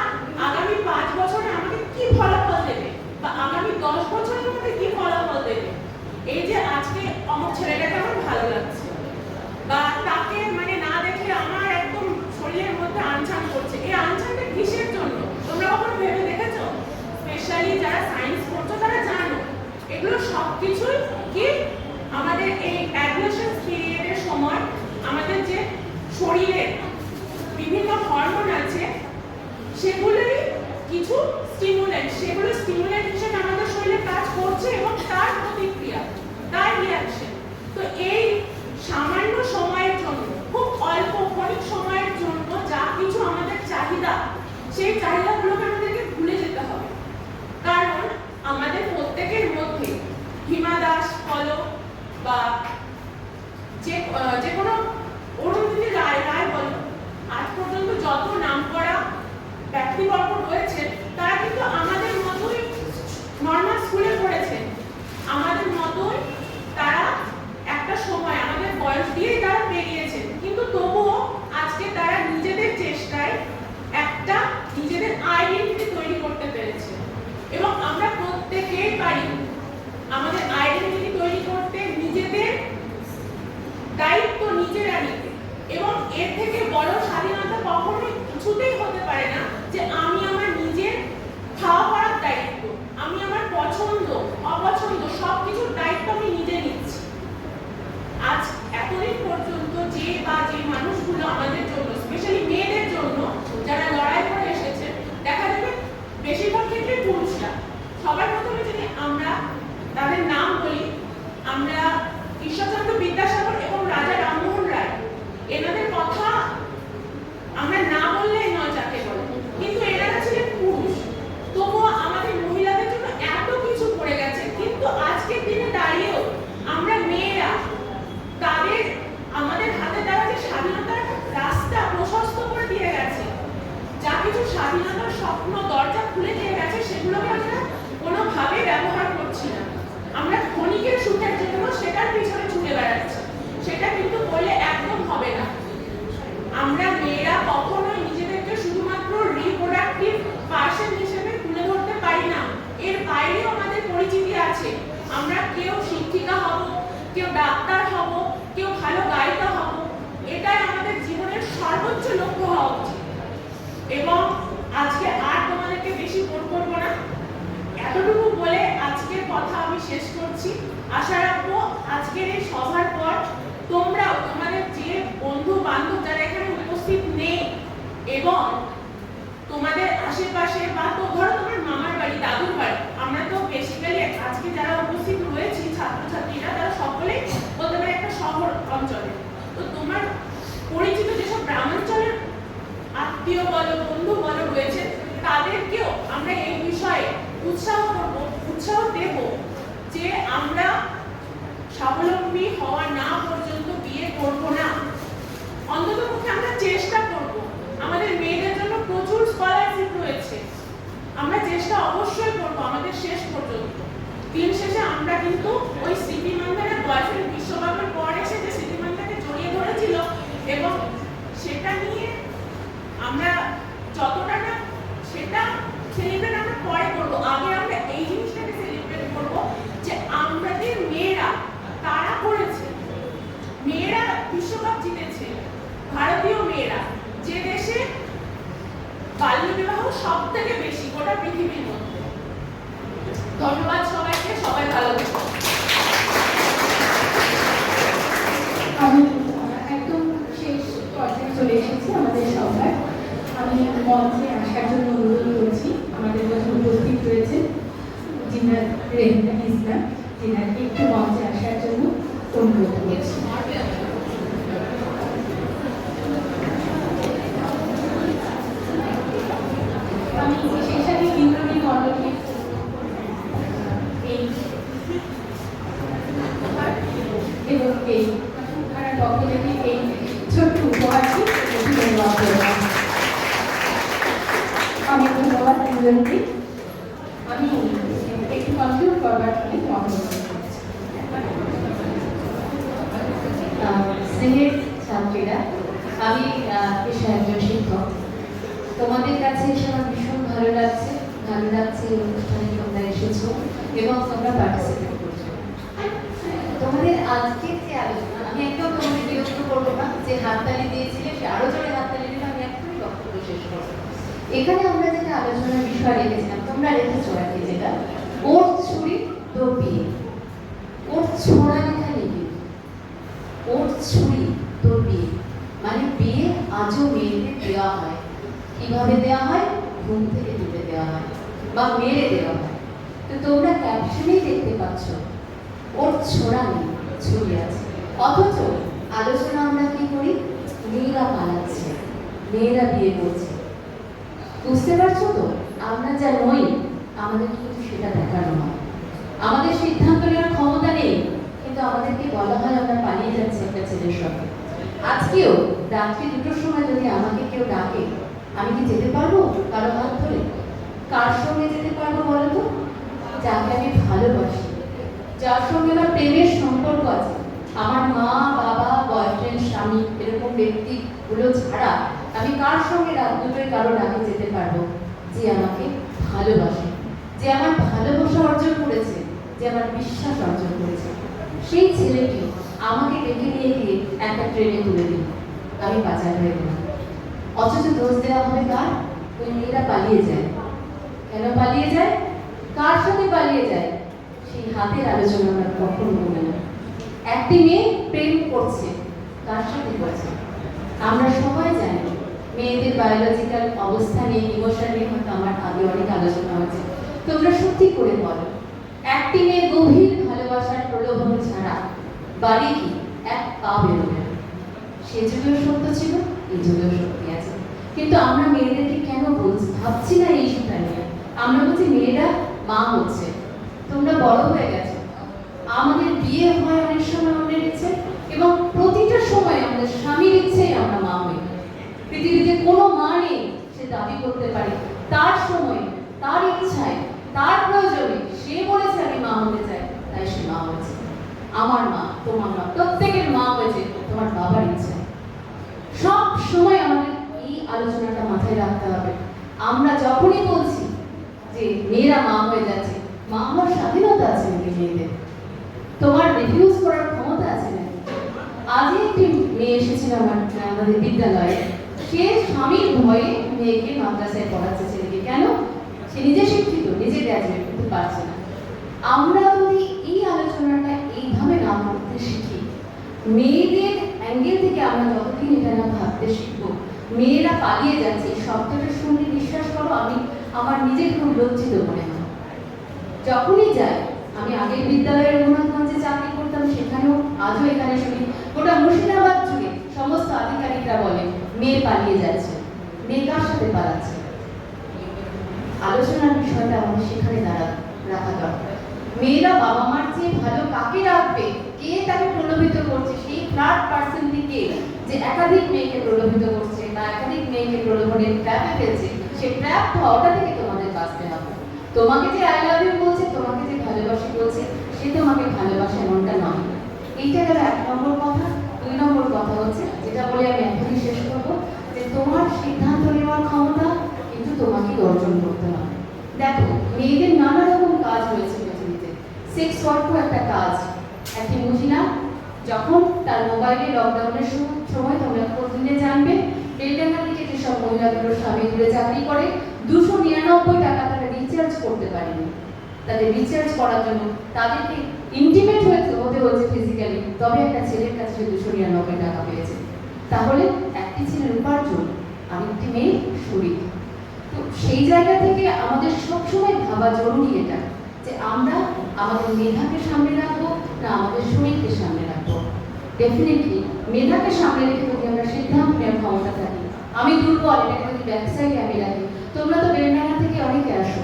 আগামী 5 বছরে আমাকে কি ফলাফল দেবে বা আগামী 10 বছরের মধ্যে কি ফলাফল দেবে। এই যে আজকে আমার ছেলেটাকে আমার ভালো লাগছে বা তাকে মানে না দেখে আমার একদম শরীরের মধ্যে আনচান করছে, এই আনচানটা কিসের জন্য তোমরা কখনো ভেবে দেখেছো? স্পেশালি যারা সায়েন্স পড়ছো তারা জানো এগুলো সবকিছুই কি আমাদের এই অ্যাডোলেসেন্স পিরিয়ডের সময় আমাদের যে শরীরে বিভিন্ন হরমোন আছে সেগুলোই কিছু স্টিমুলেন্ট, সেগুলো স্টিমুলেন্ট হিসেবে আমাদের শরীরে কাজ করছে এবং তার প্রতিক্রিয়া, তার রিয়াকশন। তো এই সামান্য সময়ের জন্য, খুব অল্প ক্ষণিক সময়ের জন্য যা কিছু আমাদের চাহিদা, সেই চাহিদাগুলোকে আমাদেরকে ভুলে যেতে হবে। কারণ আমাদের প্রত্যেকের মধ্যে হিমা দাস বলো বা যে কোনো অরুন্ধতী রায় বলো, আজ পর্যন্ত যত নামকরা ব্যক্তিবর্গ রয়েছে তারা কিন্তু আমাদের মতোই নর্মাল স্কুলে পড়েছেন, আমাদের মতোই তারা একটা সময় আমাদের বয়স দিয়েই তারা বেরিয়েছেন, কিন্তু তবুও আজকে তারা নিজেদের চেষ্টায় একটা নিজেদের আইডেন্টিটি তৈরি করতে পেরেছে। এবং আমরা প্রত্যেকেই পারি আমাদের আইডেন্টিটি তৈরি করতে, নিজেদের দায়িত্ব নিজেরা নিতে। এবং এর থেকে বড় স্বাধীনতা কখনোই কিছুতেই হতে পারে না যে আমি আমার নিজের খাওয়া পড়ার দায়িত্ব, আমি আমার পছন্দ অপছন্দ সবকিছুর দায়িত্ব আমি নিজে নিচ্ছি। আজ এতদিন পর্যন্ত যে মানুষগুলো আমাদের জন্য, স্পেশালি মেয়েদের জন্য যারা লড়াই করে এসেছে, দেখা যাবে বেশিরভাগ ক্ষেত্রে পুরুষরা। সবার প্রথমে যদি আমরা তাদের নাম বলি, আমরা ঈশ্বরচন্দ্র বিদ্যাসাগর এবং রাজা রামমোহন রায়, এনাদের কথা আমরা না বললেই নয় যাকে বলে, কিন্তু এনারা ছিলেন পুরুষ, তবুও আমাদের মহিলাদের জন্য এত কিছু করে গেছে। কিন্তু আজকের দিনে দাঁড়িয়েও আমরা মেয়েরা তাদের আমাদের হাতে দ্বারা যে স্বাধীনতার রাস্তা প্রশস্ত করে দিয়ে গেছে, যা কিছু স্বাধীনতার স্বপ্ন দরজা খুলে দিয়ে গেছে, সেগুলোকে আমরা কোনোভাবে ব্যবহার করছি না। আমরা ক্ষণিকের সুখের জন্য সেটার পিছনে ছুটে বেড়াচ্ছি, সেটা কিন্তু বলে একদম হবে না। আমরা মেয়েরা কখনোই নিজেদেরকে শুধুমাত্র রিপ্রোডাক্টিভ পার্সন হিসেবে তুলে ধরতে পারি না, এর বাইরেও আমাদের পরিচিতি আছে। আমরা কেউ শিক্ষিকা হব, কেউ ডাক্তার হব, কেউ ভালো গায়িকা হব, এটাই আমাদের জীবনের এবং আজকে আর তোমাদেরকে বেশি বোর করবো না, এতটুকু বলে আজকের কথা আমি শেষ করছি। আশা রাখবো আজকের এই সভার পর তোমরাও তোমাদের যে বন্ধু বান্ধব যারা এখানে উপস্থিত নেই এবং তোমাদের আশেপাশে বা তো ধরো তোমার মামার বাড়ি, দাদুর বাড়ি, আমরা তো বেসিক্যালি আজকে যারা উপস্থিত রয়েছি ছাত্রছাত্রীরা তারা সকলেই বলতে পারে একটা শহর অঞ্চলে। তো তোমার পরিচিত যেসব গ্রামাঞ্চলের আত্মীয় বলো বন্ধু বলো রয়েছে তাদেরকেও আমরা এই বিষয়ে উৎসাহ দেব যে আমরা স্বাবলম্বী হওয়া না পর্যন্ত বিয়ে করব না। অন্ততপক্ষে আমরা চেষ্টা করব। আমাদের মেয়েদের জন্য প্রচুর স্কলারশিপ রয়েছে, আমরা চেষ্টা অবশ্যই করব আমাদের শেষ পর্যন্ত। দিন শেষে আমরা কিন্তু ওই স্মৃতিমান্ধারের বয়ফ্রেন্ড বিশ্বকাপের পর এসে যে স্মৃতিমান্ধাকে জড়িয়ে ধরেছিল এবং সেটা নিয়ে আমরা যতটা না সেটা সেলিব্রেট আমরা পরে করবো, আগে আমরা এই জিনিসটাকে সেলিব্রেট করবো যে আমাদের মেয়েরা তারা করেছে, মেয়েরা বিশ্বকাপ জিতেছে, ভারতীয় মেয়েরা যে দেশে বাল্য বিবাহ সব থেকে বেশি গোটা পৃথিবীর মধ্যে। ধন্যবাদ সবাইকে, সবাই ভালো থেকো। আমি একদম শেষ পর্যায়ে চলে এসেছি আমাদের সভায়। আমি মঞ্চে আসার জন্য অনুরোধ করছি আমাদের মধ্যে উপস্থিত রয়েছেন জিনাত রেহনা ইসলাম, জিনাকে একটু মঞ্চে আসার জন্য অনুরোধ করছি। আমি সেই সাথে ইন্দ্রনীল মণ্ডলকে এই এবং এই তারা পক্ষ থেকে এই ছোট্ট উপহারটি ধন্যবাদ করলাম। অনেক ধন্যবাদ দুজনকে। আমি একটু কনফিউজ করবার জন্য স্নেহের ছাত্রীরা, আমি পেশায় একজন শিক্ষক। তোমাদের কাছে এসে আমার ভীষণ ভালো লাগছে এই অনুষ্ঠানে তোমরা এসেছো এবং তোমরা পার্টিসিপেট করছো। তোমাদের আজকের যে আলোচনা, আমি একদম তোমাদের বিরক্ত করবো না, যে হাততালি দিয়েছিলে সে আরো জোরে হাততালি দিলে আমি এখনই বক্তব্য শেষ করবো। এখানে আমরা যেটা আলোচনার বিষয় রেখেছিলাম, তোমরা রেখেছো আর কি, যেটা ওর ছুরি তোর বিয়ে। ওর ছোড়া লেখা লিখি, ওর ছুরি তোর বিয়ে, মানে বিয়ে আজও মেয়েদের দেওয়া হয়। কিভাবে দেওয়া হয়? ঘুম থেকে তুলে দেওয়া হয় বা মেরে দেওয়া হয়। তো তোমরা ক্যাপশনেই দেখতে পাচ্ছ ওর ছোড়া নেই, ছুরি আছে। অথচ আলোচনা আমরা কি করি? মেয়েরা পালাচ্ছে, মেয়েরা বিয়ে করছে। বুঝতে পারছো তো? আমরা যা নই আমাদের কিন্তু সেটা দেখানো হয়। আমাদের সিদ্ধান্ত নেওয়ার ক্ষমতা নেই, কিন্তু আমাদেরকে বলা হয় আমরা পালিয়ে যাচ্ছি একটা ছেলের সঙ্গে। আজকেও রাত্রি 2টোর সময় যদি আমাকে কেউ ডাকে, আমি কি যেতে পারবো কারো হাত ধরে? কার সঙ্গে যেতে পারবো বলো তো? যাকে আমি ভালোবাসি, যার সঙ্গে আমার প্রেমের সম্পর্ক আছে। আমার মা, বাবা, বয়ফ্রেন্ড, স্বামী এরকম ব্যক্তিগুলো ছাড়া আমি কার সঙ্গে রাত 2টোয় কারো ডাকে যেতে পারবো? যে আমাকে ভালোবাসে, যে আমার ভালোবাসা অর্জন করেছে, যে আমার বিশ্বাস অর্জন করেছে। সেই ছেলেটি আমাকে ডেকে নিয়ে গিয়ে একটা ট্রেনে তুলে দিল, আমি পাচার হয়ে গেলাম। অথচ দোষ দেওয়া হবে কার? ওই মেয়েরা পালিয়ে যায়। কেন পালিয়ে যায়? কার সাথে পালিয়ে যায়? সেই হাতের আলোচনা আমরা কখনো বলে না। একটি মেয়ে প্রেম করছে, কার সাথে করছে? আমরা সবাই জানি মেয়েদের বায়োলজিক্যাল অবস্থা নিয়ে, ইমোশন নিয়ে হয়তো আমার আগে অনেক আলোচনা হচ্ছে। তোমরা সত্যি করে বলো, একটি মেয়ে গভীর ভালোবাসার প্রলোভন ছাড়া বাড়ি কি এক পা বেরোবে না। সে যুগেও সত্য ছিল, এই যুগেও সত্যি আছে। কিন্তু আমরা মেয়েদেরকে কেন ভাবছি না এই সেটা নিয়ে? আমরা বলছি মেয়েরা মা হচ্ছে, তোমরা বড় হয়ে গেছো। আমাদের বিয়ে হয় অনেক সময় অন্যের ইচ্ছে, এবং প্রতিটা সময় আমাদের স্বামীর ইচ্ছেই আমরা মা হই। পৃথিবীতে কোনো মা নেই সে দাবি করতে পারে তার সময়, তার ইচ্ছায়, তার প্রয়োজনে সে বলেছে আমি মা হতে চাই, তাই সে মা হয়েছে। আমার মা, তোমার মা, প্রত্যেকের মা হয়েছে তোমার বাবার ইচ্ছায়। সব সময় আমাদের এই আলোচনাটা মাথায় রাখতে হবে। আমরা যখনই বলছি যে মেয়েরা মা হয়ে যাচ্ছে, মা হওয়ার স্বাধীনতা আছে নাকি মেয়েদের? তোমার রিফিউজ করার ক্ষমতা আছে নাকি? আজই একটি মেয়ে এসেছিল আমাদের বিদ্যালয়ে, সে স্বামীর ভয়ে মেয়েকে মাদ্রাসায় পড়াচ্ছে ছেলেকে। কেন? সে নিজে শিক্ষিত, নিজে গ্র্যাজুয়েট, কিন্তু পারছে না। আমরা যদি এই আলোচনাটা এইভাবে না করতে শিখি, মেয়েদের অ্যাঙ্গেল থেকে আমরা যতদিন এটা না ভাবতে শিখবো, মেয়েরা পালিয়ে যাচ্ছে এই শব্দটা শুনে বিশ্বাস করো আমি আমার নিজের খুব লজ্জিত মনে হয়। যখনই যাই, আমি আগের বিদ্যালয়ের রঘুনাথগঞ্জে চাকরি করতাম, সেখানেও আজও এখানে শুনি গোটা মুর্শিদাবাদ জুড়ে সমস্ত আধিকারিকরা বলে মেয়ে পালিয়ে যাচ্ছে। মেয়ে কার সাথে পালাচ্ছে? আলোচনার বিষয়টা আমাদের সেখানে রাখা দরকার। মেয়েরা বাবা মার চেয়ে ভালো কাকে রাখবে, কে তাকে প্রলোভিত করছে, সেই থার্ড পার্সন থেকে যে একাধিক মেয়েকে প্রলোভিত করছে বা একাধিক মেয়েকে প্রলোভনের ট্র্যাপে ফেলছে, সেই ট্র্যাপ হওয়াটা থেকে তোমাদের বাঁচতে হবে। তোমাকে যে আই লাভ ইউ বলছে, তোমাকে যে ভালোবাসি বলছে, সে তোমাকে ভালোবাসে এমনটা নয়। এইটা গেল 1 নম্বর কথা। 2 নম্বর কথা হচ্ছে, যেটা বলে আমি এখনই শেষ করবো, যে তোমার সিদ্ধান্ত নেওয়ার ক্ষমতা কিন্তু তোমাকে অর্জন করতে হবে। দেখো, মেয়েদের নানা রকম কাজ রয়েছে পৃথিবীতে। সেক্স ওয়ার্কও একটা কাজ। একটি মহিলা যখন তার মোবাইলে লকডাউনের সময়, তোমরা প্রতিদিনে জানবে, বেলডাঙ্গা থেকে যেসব মহিলাগুলো স্বামী দূরে চাকরি করে 299 টাকা তারা রিচার্জ করতে পারেনি। তাদের রিচার্জ করার জন্য তাদেরকে ইন্টিমেট হতে হচ্ছে ফিজিক্যালি, তবে একটা ছেলের কাছে 299 টাকা পেয়েছে। তাহলে একটি ছেলের উপার্জন, আরেকটি মেয়ে শরীর। তো সেই জায়গা থেকে আমাদের সবসময় ভাবা জরুরি এটা, যে আমরা আমাদের মেধাকে সামনে রাখবো না আমাদের শরীরকে সামনে রাখবো। ডেফিনেটলি মেধাকে সামনে রেখে যদি আমরা সিদ্ধান্ত নেওয়ার ক্ষমতা থাকি, আমি দুর্বল, এটাকে যদি ব্যবসায়ী আমি রাখি। তোমরা তো বেলডাঙ্গা থেকে অনেকে আসো,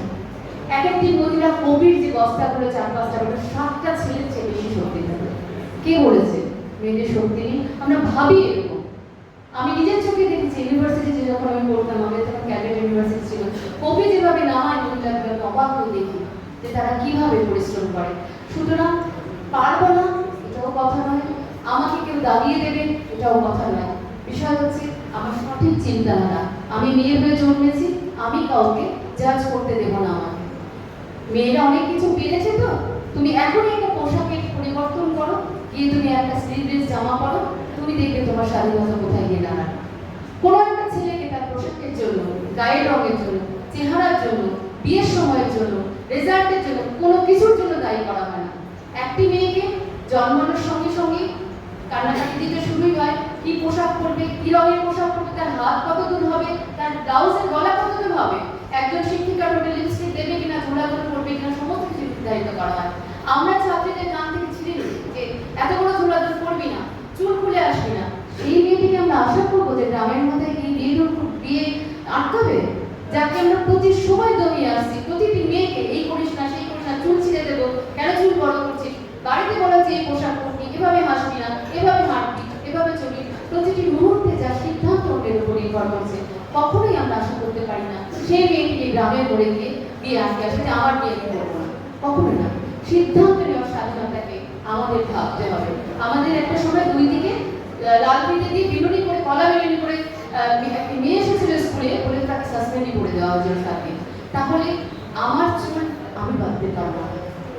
এক একটি মহিলা কোভিড যে বস্তাগুলো 4-5টা করে 7টা ছেলের চেয়ে বেশি শক্তি থাকে। কে বলেছে মেয়েদের শক্তি নেই? আমরা ভাবি এরকম। আমি নিজের চোখে দেখেছি, ইউনিভার্সিটিতে যখন আমি পড়তাম, আমাদের তখন ক্যাডেট ইউনিভার্সিটি ছিল, কোভিড যেভাবে নামায় মহিলাদের অবাক হয়ে দেখি যে তারা কিভাবে পরিশ্রম করে। সুতরাং পারবো না এটাও কথা নয়, আমাকে কেউ দাবিয়ে দেবে এটাও কথা নয়। বিষয় হচ্ছে আমার সঠিক চিন্তাধারা। আমি মেয়ে হয়ে জন্মেছি, আমি কাউকে জাজ করতে দেব না। আমাকে মেয়েরা অনেক কিছু পেরেছে, তো তুমি এখনই একটা পোশাকের পরিবর্তন করো, গিয়ে তুমি একটা স্লিভলেস জামা পরো, তুমি দেখবে তোমার স্বাধীনতা কোথায় গিয়ে দাঁড়ায়। কোনো একটা ছেলেকে তার পোশাকের জন্য, গায়ের রঙের জন্য, চেহারার জন্য, বিয়ের সময়ের জন্য, রেজাল্টের জন্য, কোনো কিছুর জন্য দায়ী করা হয় না। একটি মেয়েকে জন্মানোর সঙ্গে সঙ্গে কান্নাকাটি দিতে শুরুই হয়, কি পোশাক পরবে, কি রঙের পোশাক পরবে, তার হাত কত দূর হবে, তার ব্লাউজের গলা কত দূর হবে, একজন শিক্ষিকা টোটাল লিপস্টিক দেবে কিনা, ঝোলাগুলো পরবে কিনা, সমস্ত কিছু নির্ধারিত করা হয়। আমরা ছাত্রীদের কান থেকে ছিঁড়ে নিই যে এত বড় ঝোলাদুল পরবি না, চুল খুলে আসবি না। সেই মেয়েটিকে আমরা আশা করবো যে গ্রামের মধ্যে এই বিয়ে আটকাবে, যাকে আমরা প্রতি সময় দমিয়ে আসছি, প্রতিটি মেয়েকে এই করিস না, সেই করিস না, চুল ছিঁড়ে দেবো, কেন চুল বড় করছিস, বাড়িতে বলা যে এই পোশাক পরবি, এভাবে হাসবি না, এভাবে হাঁটবি, এভাবে চলবি। প্রতিটি মুহূর্তে যা সিদ্ধান্ত ওদের উপর নির্ভর করছে, কখনোই আমরা আশা করতে পারি না সেই মেয়েটিকে গ্রামে গড়ে গিয়ে বিয়ে আটকে আসে যে আমার বিয়ে আমি করবো না, কখনোই না। সিদ্ধান্ত নেওয়ার স্বাধীনতাকে আমাদের ভাবতে হবে। আমাদের একটা সময় দুই দিকে লাল ফিতে দিয়ে বিনুনি করে, কলা বিনুনি করে একটি মেয়ে এসেছিল স্কুলে, বলে তাকে সাসপেন্ডই করে দেওয়া হয়েছিল 7 দিন। তাহলে আমার চুল আমি বাঁধতে পারবো না,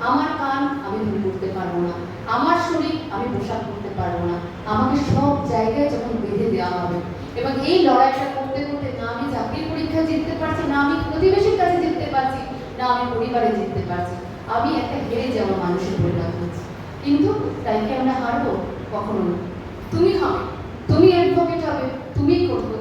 আমার কান আমি ধরে করতে পারবো না, আমার শরীর আমি পোশাক করতে পারবো না। আমাকে সব জায়গায় যখন বেঁধে দেওয়া হবে, এবং এই লড়াইটা করতে করতে না আমি চাকরির পরীক্ষা জিততে পারছি, না আমি প্রতিবেশীর কাছে জিততে পারছি, না আমি পরিবারে জিততে পারছি, আমি একটা হেরে যাওয়া মানুষের পরিণত হচ্ছি। কিন্তু তাই কি আমরা হারবো? কখনো না। তুমি হবে, তুমি অ্যাডভোকেট হবে, তুমি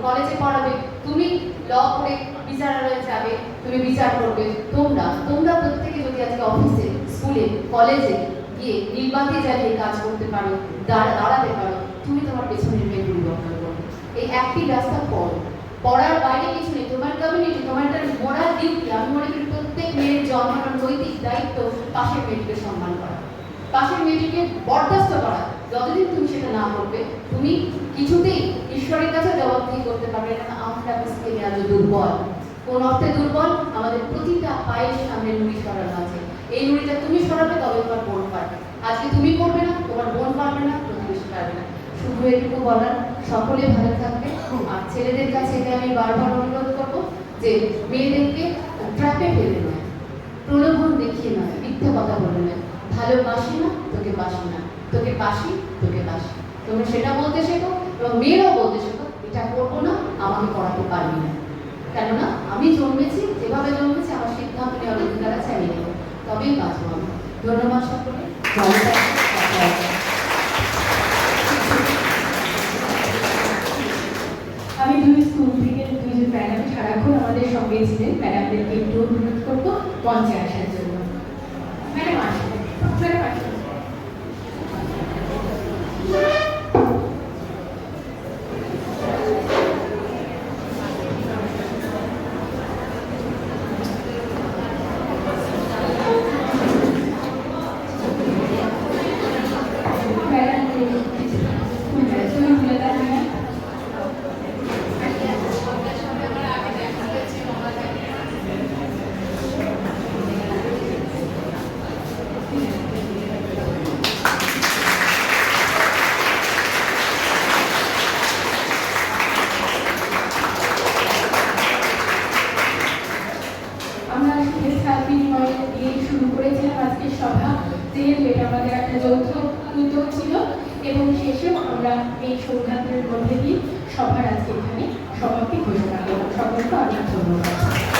কলেজে পড়াবে, তুমি ল করে বিচারালয়ে যাবে, তুমি বিচার করবে। তোমরা প্রত্যেকে যদি আজকে অফিসে, স্কুলে, কলেজে গিয়ে নির্বাচনে জ্বালিয়ে কাজ করতে পারো, দাঁড়াতে পারো, তুমি তোমার পেছনের মেয়ে পরিবর্তন করবে। এই একটি রাস্তা পড়ার বাইরে কিছু নেই। তোমার কমিউনিটি, তোমার একটা মোরাল ডিউটি। আমি মনে করি প্রত্যেক মেয়ের জন্মানোর নৈতিক দায়িত্ব পাশের মেয়েটিকে সম্মান করা, পাশের মেয়েটিকে বরদাস্ত করা। যতদিন তুমি সেটা না করবে, তুমি কিছুতেই ঈশ্বরের কাছে জবাবদিহি করতে পারবে না। আমরা বেসিক্যালি আজ দুর্বল। কোন অর্থে দুর্বল? আমাদের প্রতিটা পায়ের সামনে নুড়ি সরানো আছে। এই নুড়িটা তুমি সরাবে, তবে তোমার বোন পারবে। আজকে তুমি করবে না, তোমার বোন পারবে না, প্রতিবেশী পারবে না। শুধু এটুকু বলার, সকলে ভালো থাকবে। আর ছেলেদের কাছে এটা আমি বারবার অনুরোধ করবো যে মেয়েদেরকে ট্র্যাপে ফেলে নয়, প্রলোভন দেখিয়ে নয়, মিথ্যে কথা বলে নয়, ভালোবাসি না তোকে বাসি না, তোকে বাসি তোকে বাসি, তোমরা সেটা বলতে শেখো। এবং মেয়েরাও বলতে শেখো, এটা করবো না, আমাকে করাতে পারবি না। কেননা আমি জন্মেছি, যেভাবে জন্মেছি আমার সিদ্ধান্ত নেওয়ার অধিকার আছে, আমি নেব, তবেই বাঁচবো আমি। ধন্যবাদ সকলে। ভালো থাকবেন, কথা হবে। আমি দুই স্কুল থেকে দুইজন ম্যাডাম সারাক্ষণ আমাদের সঙ্গে ছিলেন, ম্যাডামদেরকে একটু অনুরোধ করবো মঞ্চে আসার জন্য। ম্যাডাম আসুন, ম্যাডাম আসুন। ম্যাডাম তুমি ভুলে যাবেন না। আমরা শুভেচ্ছা বিনিময় দিয়ে শুরু করেছিলাম আজকের সভা, যেহেতু এটা আমাদের একটা যৌথ উদ্যোগ ছিল, এবং শেষেও আমরা এই সৌহার্দ্যের মধ্যে দিয়ে সভার আজকে এখানে সমাপ্তি ঘোষণা করব। সকলকে অনেক ধন্যবাদ।